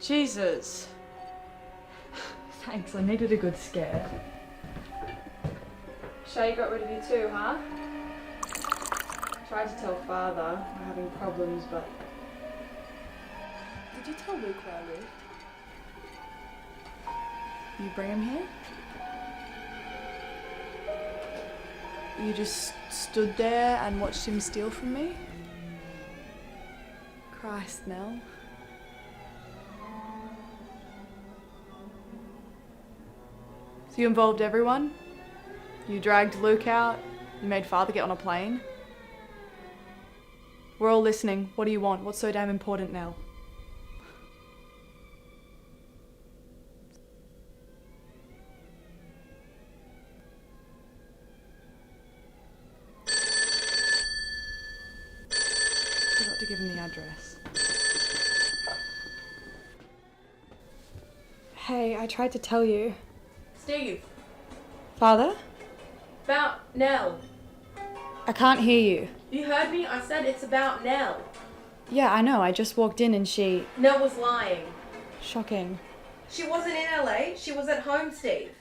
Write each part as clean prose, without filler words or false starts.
Jesus. Thanks, I needed a good scare. Shay got rid of you too, huh? Tried to tell Father we're having problems, but... Did you tell Luke where I lived? You bring him here? You just stood there and watched him steal from me? Christ, Nell. So you involved everyone? You dragged Luke out? You made Father get on a plane? We're all listening. What do you want? What's so damn important now? Forgot to give him the address. Hey, I tried to tell you. Steve, Father? about Nell. I can't hear you. You heard me? I said it's about Nell. Yeah, I know. I just walked in and Nell was lying. Shocking. She wasn't in LA. She was at home, Steve.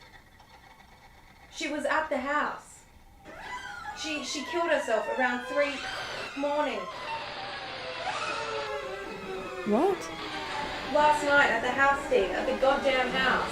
She was at the house. She killed herself around 3 morning. What? Last night at the house, Steve. At the goddamn house.